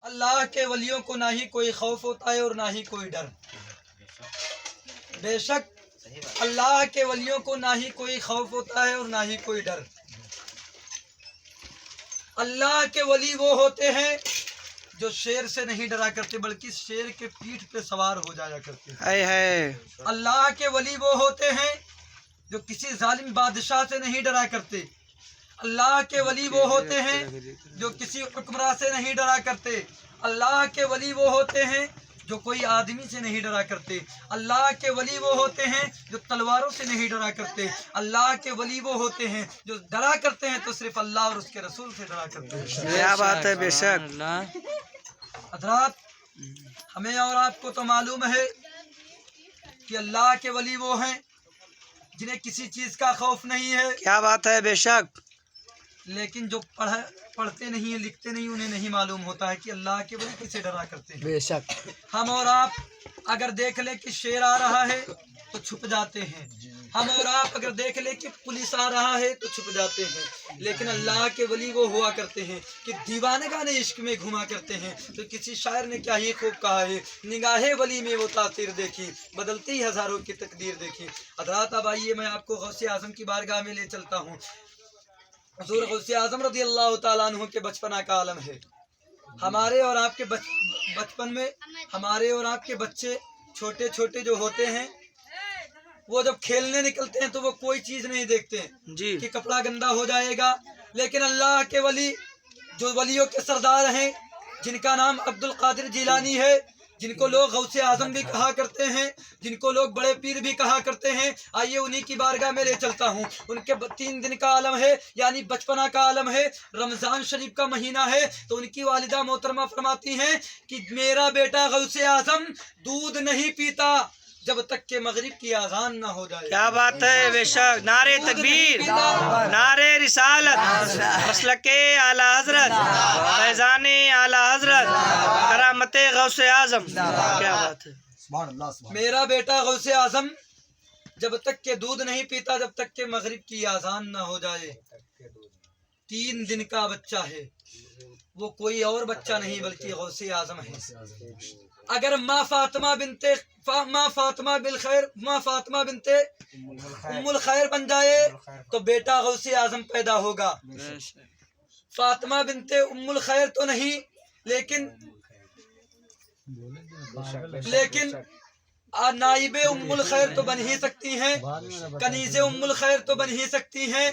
اللہ کے ولیوں کو نہ ہی کوئی خوف ہوتا ہے اور نہ ہی کوئی ڈر. بے شک اللہ کے ولیوں کو نہ ہی کوئی خوف ہوتا ہے اور نہ ہی کوئی ڈر. اللہ کے ولی وہ ہوتے ہیں جو شیر سے نہیں ڈرا کرتے بلکہ شیر کے پیٹھ پہ سوار ہو جایا کرتے ہیں. اللہ کے ولی وہ ہوتے ہیں جو کسی ظالم بادشاہ سے نہیں ڈرا کرتے. اللہ کے ولی وہ ہوتے ہیں جو کسی حکمراں سے نہیں ڈرا کرتے. اللہ کے ولی وہ ہوتے ہیں جو کوئی آدمی سے نہیں ڈرا کرتے. اللہ کے ولی وہ ہوتے ہیں جو تلواروں سے نہیں ڈرا کرتے. اللہ کے ولی وہ ہوتے ہیں جو ڈرا کرتے ہیں تو صرف اللہ اور اس کے رسول سے ڈرا کرتے ہیں. کیا بات ہے، بے شک. حضرات، ہمیں اور آپ کو تو معلوم ہے کہ اللہ کے ولی وہ ہیں جنہیں کسی چیز کا خوف نہیں ہے. کیا بات ہے، بے شک. لیکن جو پڑھتے نہیں ہیں، لکھتے نہیں، انہیں نہیں معلوم ہوتا ہے کہ اللہ کے ولی کسے ڈرا کرتے ہیں. بے شک. ہم اور آپ اگر دیکھ لیں کہ شیر آ رہا ہے تو چھپ جاتے ہیں. ہم اور آپ اگر دیکھ لیں کہ پولیس آ رہا ہے تو چھپ جاتے ہیں. لیکن اللہ کے ولی وہ ہوا کرتے ہیں کہ دیوانگان عشق میں گھوما کرتے ہیں. تو کسی شاعر نے کیا ہی خوب کہا ہے، نگاہ ولی میں وہ تاثیر دیکھی، بدلتی ہزاروں کی تقدیر دیکھی. حضرات، اب آئیے میں آپ کو غوث اعظم کی بارگاہ میں لے چلتا ہوں. حضور غوث اعظم رضی اللہ تعالیٰ عنہ کے بچپنا کا عالم ہے. ہمارے اور آپ کے بچپن میں ہمارے اور آپ کے بچے چھوٹے چھوٹے جو ہوتے ہیں وہ جب کھیلنے نکلتے ہیں تو وہ کوئی چیز نہیں دیکھتے جی. کہ کپڑا گندا ہو جائے گا. لیکن اللہ کے ولی جو ولیوں کے سردار ہیں، جن کا نام عبد القادر جیلانی ہے، جن کو لوگ غوث اعظم بھی کہا کرتے ہیں، جن کو لوگ بڑے پیر بھی کہا کرتے ہیں، آئیے انہی کی بارگاہ میں لے چلتا ہوں. ان کے 3 دن کا عالم ہے، یعنی بچپنا کا عالم ہے. رمضان شریف کا مہینہ ہے تو ان کی والدہ محترمہ فرماتی ہیں کہ میرا بیٹا غوث اعظم دودھ نہیں پیتا جب تک کہ مغرب کی اذان نہ ہو جائے. کیا بات ہے، بے شک. نعرے تکبیر، نعرے رسالت، مسلک اعلی حضرت، فیضان اعلی حضرت، کرامت غوث اعظم. کیا بات ہے. میرا بیٹا غوث اعظم جب تک کہ دودھ نہیں پیتا جب تک کہ مغرب کی اذان نہ ہو جائے. 3 دن کا بچہ ہے، وہ کوئی اور بچہ نہیں بلکہ غوث اعظم ہے. اگر ماں فاطمہ بنت ام الخیر بن جائے تو بیٹا غوث اعظم پیدا ہوگا. فاطمہ بنت ام الخیر تو نہیں، لیکن نائب ام الخیر تو بن ہی سکتی ہیں، کنیز ام الخیر تو بن ہی سکتی ہیں.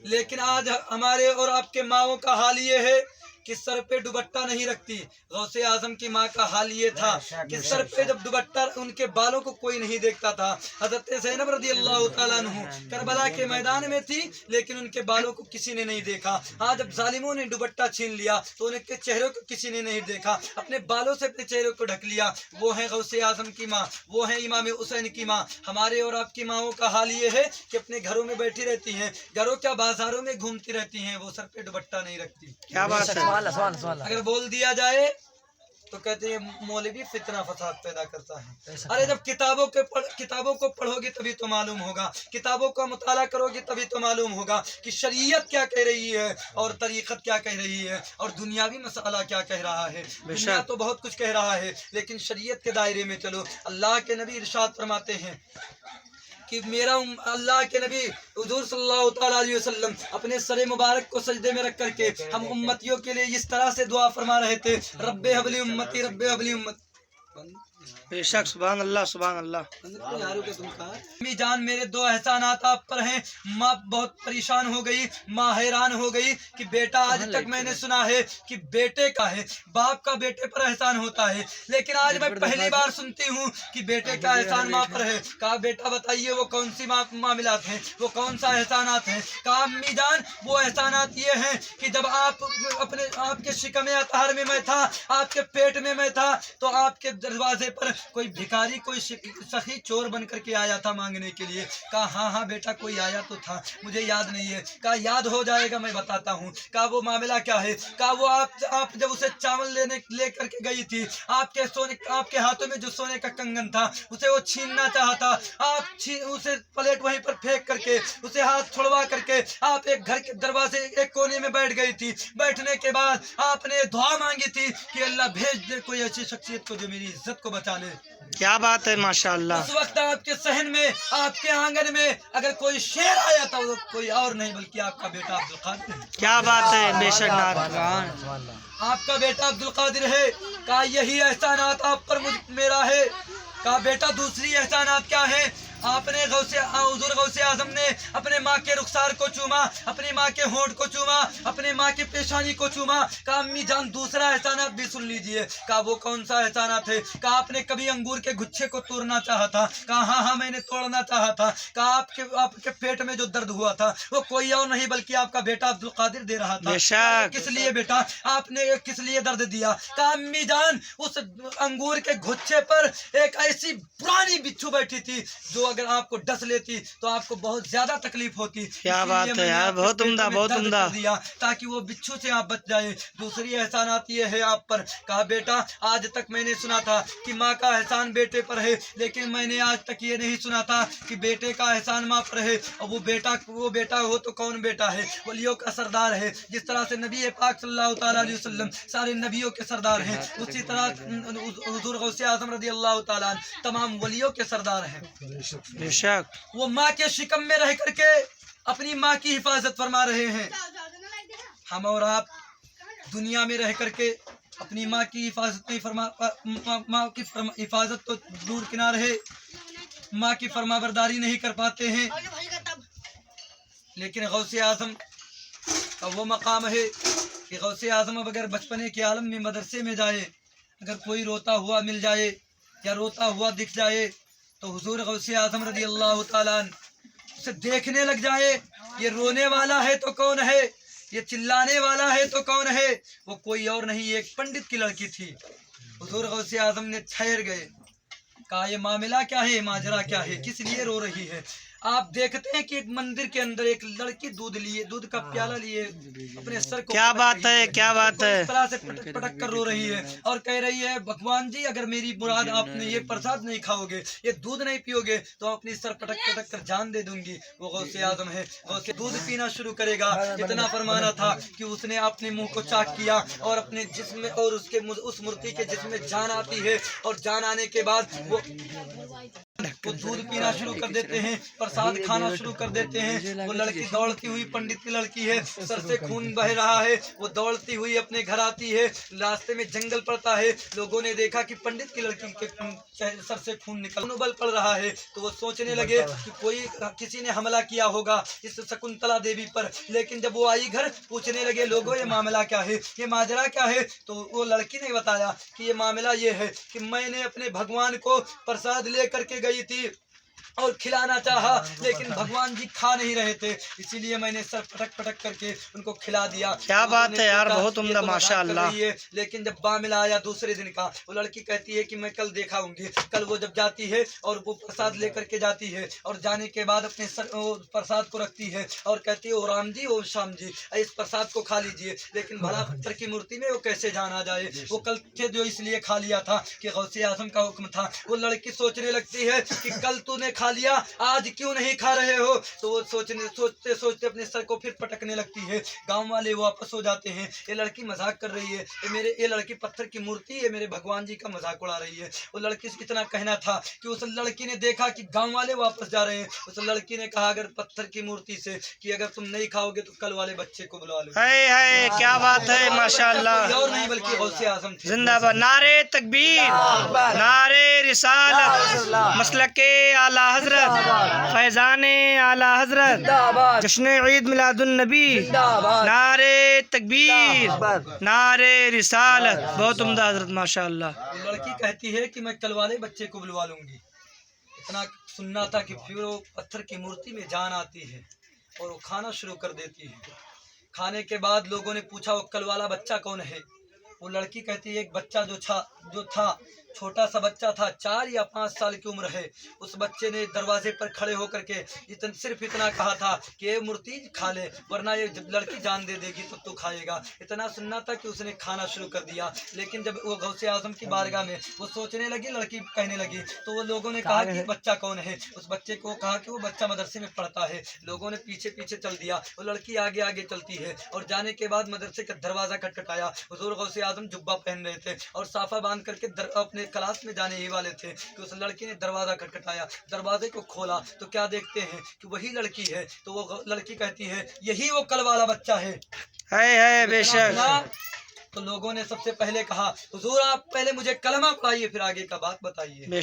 لیکن آج ہمارے اور آپ کے ماؤں کا حال یہ ہے کہ سر پہ دوپٹہ نہیں رکھتی. غوث اعظم کی ماں کا حال یہ تھا کہ سر پہ جب دوپٹہ، ان کے بالوں کو کوئی نہیں دیکھتا تھا. حضرت زینب رضی اللہ تعالیٰ عنہ کربلا کے میدان میں تھی لیکن ان کے بالوں کو کسی نے نہیں دیکھا. آج جب ظالموں نے دوپٹہ چھین لیا تو ان کے چہروں کو کسی نے نہیں دیکھا، اپنے بالوں سے اپنے چہروں کو ڈھک لیا. وہ ہیں غوث اعظم کی ماں، وہ ہیں امام حسین کی ماں. ہمارے اور آپ کی ماؤں کا حال یہ ہے کہ اپنے گھروں میں بیٹھی رہتی ہیں، گھروں کیا بازاروں میں گھومتی رہتی ہیں، وہ سر پہ دوپٹہ نہیں رکھتی. کیا بات ہے. اگر بول دیا جائے تو کہتے ہیں مولوی فتنہ فساد پیدا کرتا ہے. ارے جب کتابوں کو پڑھو گے تبھی تو معلوم ہوگا، کتابوں کا مطالعہ کرو گے تبھی تو معلوم ہوگا کہ شریعت کیا کہہ رہی ہے اور طریقت کیا کہہ رہی ہے اور دنیاوی مسئلہ کیا کہہ رہا ہے. دنیا تو بہت کچھ کہہ رہا ہے لیکن شریعت کے دائرے میں چلو. اللہ کے نبی ارشاد فرماتے ہیں کہ اللہ کے نبی حضور صلی اللہ تعالیٰ علیہ وسلم اپنے سر مبارک کو سجدے میں رکھ کر کے ہم امتیوں کے لیے اس طرح سے دعا فرما رہے تھے، رب حبلی امتی، رب حبلی امتی. بے شک. سبحان اللہ، سبحان اللہ. امی جان، میرے 2 احسانات آپ پر ہیں. ماں بہت پریشان ہو گئی، ماں حیران ہو گئی کہ بیٹا آج تک میں نے سنا ہے کہ بیٹے کا ہے، باپ کا بیٹے پر احسان ہوتا ہے، لیکن آج میں پہلی بار سنتی ہوں کہ بیٹے کا احسان ماں پر ہے. کہا بیٹا بتائیے وہ کون سی معاملات ہیں، وہ کون سا احسانات ہیں. کہا امی جان وہ احسانات یہ ہیں کہ جب آپ کے شکم اطہر میں میں تھا، آپ کے پیٹ میں میں تھا تو آپ کے دروازے पर कोई भिखारी, कोई सखी चोर बन करके आया था मांगने के लिए। कहा हाँ हाँ बेटा कोई आया तो था, मुझे याद नहीं है। कहा याद हो जाएगा, मैं बताता हूँ। कहा वो मामला क्या है? कहा वो आप जब उसे चावल ले करके गई थी, आपके हाथों में जो सोने का कंगन था उसे वो छीनना चाहता। आप उसे प्लेट वहीं पर फेंक करके, उसे हाथ छुड़वा करके आप एक घर के दरवाजे एक कोने में बैठ गई थी। बैठने के बाद आपने दुआ मांगी थी कि अल्लाह भेज दे कोई ऐसी शख्सियत को जो मेरी इज्जत को बचा ले। क्या बात है, माशाअल्लाह। उस वक्त आपके सहन में, आपके आंगन में अगर कोई शेर आया था वो कोई और नहीं बल्कि आपका बेटा अब्दुल कादिर है। क्या बात है, बेशक आपका बेटा अब्दुल कादिर है। कहा यही एहसानात आप पर मेरा है। कहा बेटा दूसरी एहसानात क्या है? आपने हुजूर गौसे आजम ने अपने माँ के रुखसार को चूमा, अपनी माँ के होंठ को चूमा, अपने माँ के पेशानी को चूमा। कहा अम्मी जान दूसरा एहसानात भी सुन लीजिए। कहा वो कौन सा एहसानात है? कहा आपने कभी अंगूर के गुच्छे को तोड़ना चाहा था? कहा हाँ हाँ मैंने तोड़ना चाहा था। कहा आपके पेट में जो दर्द हुआ था वो कोई और नहीं बल्कि आपका बेटा अब्दुल कादिर दे रहा था। किस लिए बेटा आपने किस लिए दर्द दिया? कहा अम्मी जान उस अंगूर के गुच्छे पर एक ऐसी पुरानी बिच्छू बैठी थी जो अगर आपको डस लेती तो आपको बहुत ज्यादा तकलीफ होती। क्या बात है यार, बहुत उम्दा, बहुत उम्दा। दिया ताकि वो बिच्छू से आप बच जाए। दूसरी एहसानात ये है आप पर। कहा बेटा आज तक मैंने सुना था कि माँ का एहसान बेटे पर है, लेकिन मैंने आज तक ये नहीं सुना था कि बेटे का एहसान माँ पर है। और वो बेटा हो तो कौन बेटा है? वलियों का सरदार है। जिस तरह से नबी पाक सल्लल्लाहु तआला अलैहि वसल्लम सारे नबियों के सरदार हैं, उसी तरह हुजूर गौसे आजम रज़ियल्लाहु तआला तमाम वलियों के सरदार हैं। बेशक वो माँ के शिकम में रह करके अपनी माँ की हिफाजत फरमा रहे हैं। हम और आप दुनिया में रह करके अपनी माँ की हिफाजत नहीं माँ की हिफाजत तो दूर किनार है, माँ की फरमाबरदारी नहीं कर पाते हैं। लेकिन गौसे आजम का वो मकाम है कि गौसे आजम अगर बचपने के आलम में मदरसे में जाए, अगर कोई रोता हुआ मिल जाए या रोता हुआ दिख जाए तो हुजूर गौसे आजम रज़ियल्लाहु ताला उसे देखने लग जाए। ये रोने वाला है तो कौन है? ये चिल्लाने वाला है तो कौन है? वो कोई और नहीं, एक पंडित की लड़की थी। हुजूर गौसे आजम ने ठहर गए। कहा ये मामला क्या है, माजरा क्या है, किस लिए रो रही है? आप देखते हैं कि एक मंदिर के अंदर एक लड़की दूध का प्याला लिए अपने सर को, क्या बात है, क्या बात है, इस तरह से पटक पटक कर रो रही है और कह रही है भगवान जी अगर मेरी मुराद आपने ये प्रसाद नहीं खाओगे, ये दूध नहीं पियोगे तो अपनी सर पटक पटक कर जान दे दूंगी। वो गौसे आजम है, गौसे दूध पीना शुरू करेगा। इतना फरमाना था कि उसने अपने मुंह को चाक किया और अपने जिस्म और उसके उस मूर्ति के जिस्म में जान आती है और जान आने के बाद वो दूध पीना शुरू कर देते हैं, प्रसाद खाना शुरू कर देते हैं। वो लड़की दौड़ती हुई, पंडित की लड़की है, सर से खून बह रहा है, वो दौड़ती हुई अपने घर आती है। रास्ते में जंगल पड़ता है, लोगों ने देखा कि पंडित की लड़की के सर से खून बल पड़ रहा है तो वो सोचने लगे कि किसी ने हमला किया होगा इस शकुंतला देवी पर। लेकिन जब वो आई घर, पूछने लगे लोगों ये मामला क्या है, ये माजरा क्या है, तो वो लड़की ने बताया कि ये मामला ये है कि मैंने अपने भगवान को प्रसाद ले करके गई थी और खिलाना चाहा, लेकिन भगवान जी खा नहीं रहे थे, इसीलिए मैंने सर पटक पटक करके उनको खिला दिया। क्या बात है यार, बहुत उम्दा, माशाअल्लाह। लेकिन जब बामिला आया दूसरे दिन का, वो लड़की कहती है कि मैं कल देखाऊंगी। कल वो जब जाती है और वो प्रसाद लेकर के जाती है और जाने के बाद अपने सर प्रसाद को रखती है और कहती है ओ राम जी ओ श्याम जी इस प्रसाद को खा लीजिए। लेकिन भला पत्थर की मूर्ति में वो कैसे जान आ जाए? वो कल थे जो इसलिए खा लिया था कि गौसे आजम का हुक्म था। वो लड़की सोचने लगती है कि कल तूने खा लिया, आज क्यों नहीं खा रहे हो? तो वो सोचते सोचते अपने सर को फिर पटकने लगती है। गांव वाले वापस हो जाते हैं, ये लड़की मजाक कर रही है, ये लड़की पत्थर की मूर्ति है, मेरे भगवान जी का मजाक उड़ा रही है। वो लड़की से इतना कहना था कि उस लड़की ने देखा कि गांव वाले वापस जा रहे हैं, उस लड़की ने कहा अगर पत्थर की मूर्ति से कि अगर तुम नहीं खाओगे तो कल वाले बच्चे को बुला लो। क्या बात है, माशाअल्लाह। और नहीं बल्कि गौसे आजम थे। जिंदाबाद, नारे तकबीर, नारे रिसालत, मसलके आला हजरत, फैजाने आला हजरत, जश्न ईद मिलादुन नबी, नारे तकबीर, नारे रिसालत। बहुत उम्दा हजरत, माशाअल्लाह। लड़की कहती है कि मैं कल वाले बच्चे को बुलवा लूंगी। इतना सुनना था कि फिर वो पत्थर की मूर्ति में जान आती है और वो खाना शुरू कर देती है। खाने के बाद लोगों ने पूछा वो कल वाला बच्चा कौन है? वो लड़की कहती है एक बच्चा जो था छोटा सा बच्चा था, 4 या 5 साल की उम्र है। उस बच्चे ने दरवाजे पर खड़े होकर के सिर्फ इतना कहा था कि ये मूर्ति खा ले वरना ये जब लड़की जान दे देगी तो तू खाएगा। इतना सुनना था कि उसने खाना शुरू कर दिया। लेकिन जब वो गौसे आजम की बारगाह में वो सोचने लगी, लड़की कहने लगी, तो वो लोगों ने कहा कि बच्चा कौन है। उस बच्चे को कहा कि वो बच्चा मदरसे में पढ़ता है। लोगों ने पीछे पीछे चल दिया। वो लड़की आगे आगे चलती है और जाने के बाद मदरसे का दरवाजा खटखटाया। हुजूर गौसे आजम जुब्बा पहन रहे थे और साफा बांध करके अपने क्लास में जाने ही वाले थे कि उस लड़की ने दरवाजा खटखटाया। दरवाजे को खोला तो क्या देखते हैं कि वही लड़की है। तो वो लड़की कहती है यही वो कल वाला बच्चा है। बेशक। तो लोगों ने सबसे पहले कहा हुजूर आप पहले मुझे कलमा पढ़ाइए फिर आगे का बात बताइए।